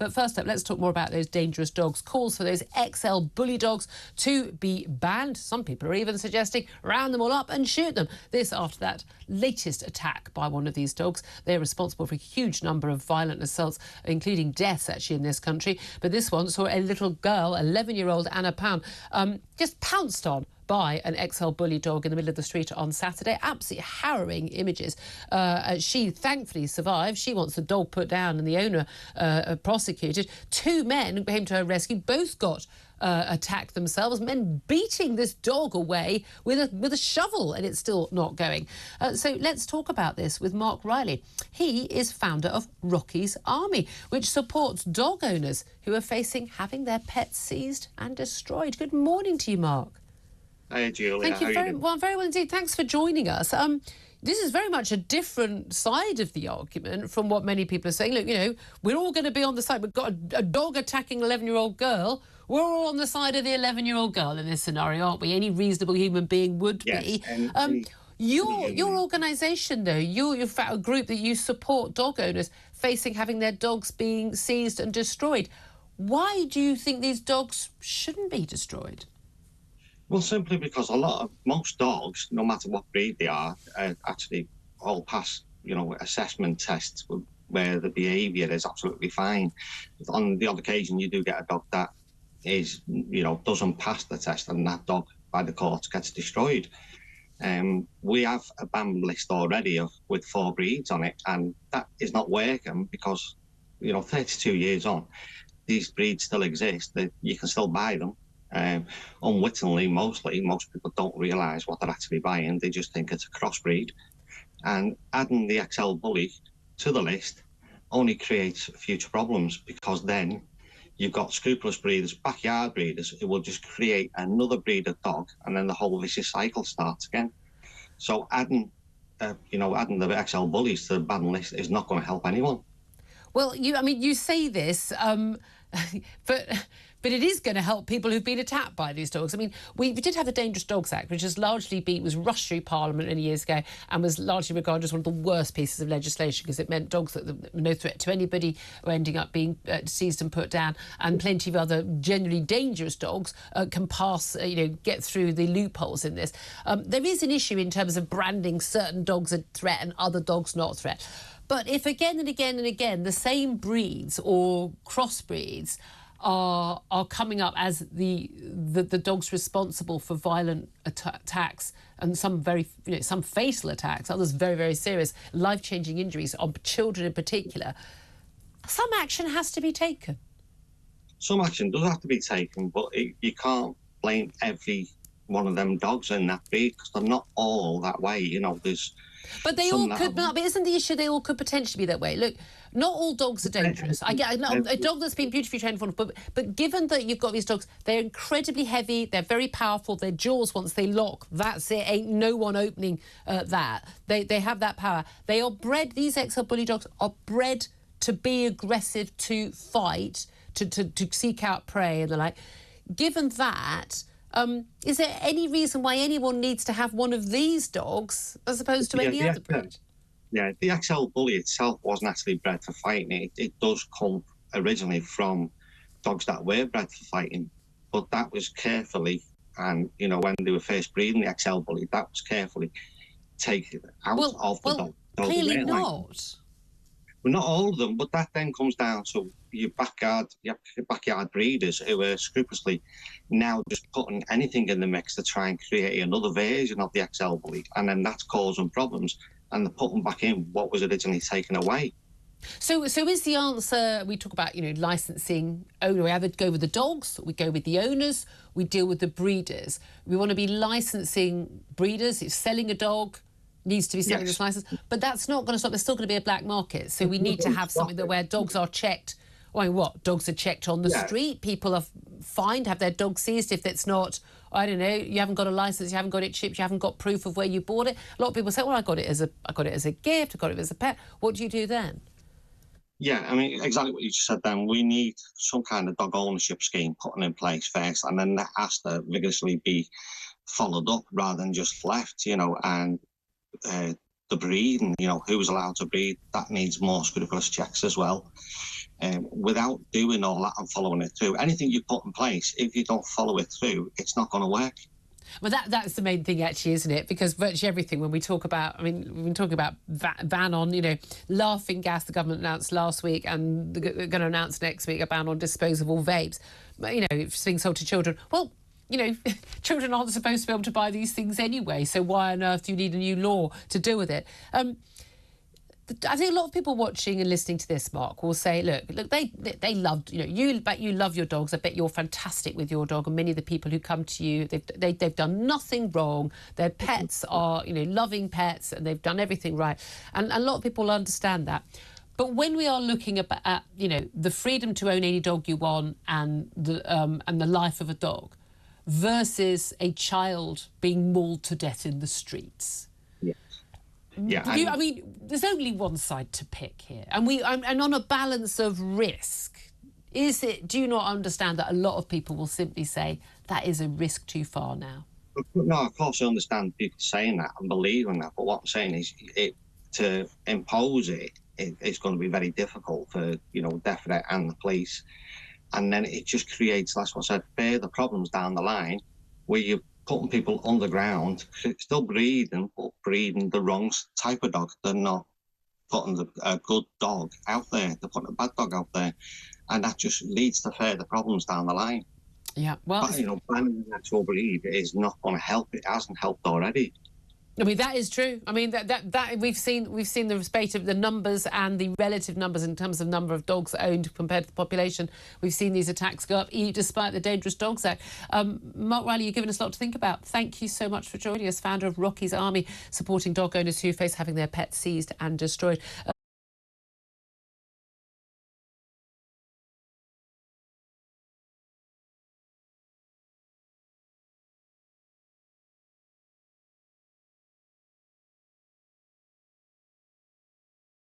But first up, let's talk more about those dangerous dogs. Calls for those XL bully dogs to be banned. Some people are even suggesting round them all up and shoot them. This after that latest attack by one of these dogs. They're responsible for a huge number of violent assaults, including deaths actually in this country. But this one saw a little girl, 11-year-old Anna Pound, just pounced on by an XL bully dog in the middle of the street on Saturday. Absolutely harrowing images. She thankfully survived. She wants the dog put down and the owner prosecuted. Two men came to her rescue. Both got attacked themselves. Men beating this dog away with a shovel, and it's still not going. So let's talk about this with Mark Riley. He is founder of Rocky's Army, which supports dog owners who are facing having their pets seized and destroyed. Good morning to you, Mark. Hi, Julia. Thank you very well indeed. Thanks for joining us. This is very much a different side of the argument from what many people are saying. Look, you know, we're all going to be on the side. We've got a dog attacking an 11-year-old girl. We're all on the side of the 11-year-old girl in this scenario, aren't we? Any reasonable human being would be. Your organisation, though, you're a group that you support dog owners facing having their dogs being seized and destroyed. Why do you think these dogs shouldn't be destroyed? Well, simply because most dogs, no matter what breed they are, actually all pass, assessment tests where the behaviour is absolutely fine. On the odd occasion, you do get a dog that is, doesn't pass the test, and that dog, by the courts, gets destroyed. We have a ban list already with 4 breeds on it, and that is not working because, 32 years on, these breeds still exist. You can still buy them. Unwittingly, most people don't realise what they're actually buying. They just think it's a crossbreed. And adding the XL bully to the list only creates future problems, because then you've got scrupulous breeders, backyard breeders, who will just create another breed of dog, and then the whole vicious cycle starts again. So adding the XL bullies to the ban list is not going to help anyone. Well, you say this, but it is going to help people who've been attacked by these dogs. I mean, we did have the Dangerous Dogs Act, which was rushed through Parliament many years ago and was largely regarded as one of the worst pieces of legislation, because it meant dogs that were no threat to anybody were ending up being seized and put down, and plenty of other generally dangerous dogs can pass, get through the loopholes in this. There is an issue in terms of branding certain dogs a threat and other dogs not a threat. But if again and again and again the same breeds or crossbreeds are coming up as the dogs responsible for violent attacks, and some some fatal attacks, others very, very serious, life-changing injuries on children in particular, some action has to be taken. Some action does have to be taken, but you can't blame every one of them dogs in that breed, because they're not all that way. But they all could not. But isn't the issue they all could potentially be that way? Look, not all dogs are dangerous. I get a dog that's been beautifully trained for, but given that you've got these dogs, they're incredibly heavy, they're very powerful, their jaws, once they lock, that's it, ain't no one opening that. They have that power. They are bred, these XL bully dogs are bred to be aggressive, to fight, to seek out prey and the like. Given that, is there any reason why anyone needs to have one of these dogs as opposed to any other breed? Yeah, the XL bully itself wasn't actually bred for fighting. It does come originally from dogs that were bred for fighting, but that was carefully, and when they were first breeding the XL bully, that was carefully taken out of the dog. Clearly not. Well, not all of them, but that then comes down to your backyard breeders who are scrupulously now just putting anything in the mix to try and create another version of the XL bully, and then that's causing problems, and they're putting back in what was originally taken away. So is the answer, we talk about, licensing, we either go with the dogs, we go with the owners, we deal with the breeders. We want to be licensing breeders. If selling a dog needs to be selling this license, but that's not going to stop. There's still going to be a black market, so we need to have something where dogs are checked. Dogs are checked on the street. People are fined, have their dog seized if it's not, I don't know, you haven't got a licence, you haven't got it chipped, you haven't got proof of where you bought it. A lot of people say, well, I got it as a gift, I got it as a pet. What do you do then? Yeah, I mean, exactly what you just said then. We need some kind of dog ownership scheme put in place first, and then that has to vigorously be followed up rather than just left, and the breed and, who's allowed to breed, that needs more scrupulous checks as well. without doing all that and following it through. Anything you put in place, if you don't follow it through, it's not going to work. Well, that's the main thing, actually, isn't it? Because virtually everything, when we talk about, I mean, we've been talking about ban on, laughing gas, the government announced last week, and they're going to announce next week a ban on disposable vapes. It's being sold to children. Well, children aren't supposed to be able to buy these things anyway, so why on earth do you need a new law to deal with it? I think a lot of people watching and listening to this, Mark, will say, look, they loved, you love your dogs. I bet you're fantastic with your dog, and many of the people who come to you, they've done nothing wrong. Their pets are, loving pets, and they've done everything right. And a lot of people understand that. But when we are looking at the freedom to own any dog you want and the life of a dog versus a child being mauled to death in the streets. Yeah, I mean, there's only one side to pick here, and on a balance of risk, do you not understand that a lot of people will simply say that is a risk too far now? No, of course I understand people saying that and believing that, but what I'm saying is to impose it's going to be very difficult for DEFRA and the police, and then it just creates, that's what I said, further problems down the line where you putting people underground, still breeding, but breeding the wrong type of dog. They're not putting a good dog out there, they're putting a bad dog out there. And that just leads to further problems down the line. Yeah, well... But, banning the actual breed is not going to help. It hasn't helped already. I mean, that is true. I mean, that we've seen the spate of the numbers and the relative numbers in terms of number of dogs owned compared to the population. We've seen these attacks go up, despite the Dangerous Dogs Act. Mark Riley, you've given us a lot to think about. Thank you so much for joining us, founder of Rocky's Army, supporting dog owners who face having their pets seized and destroyed.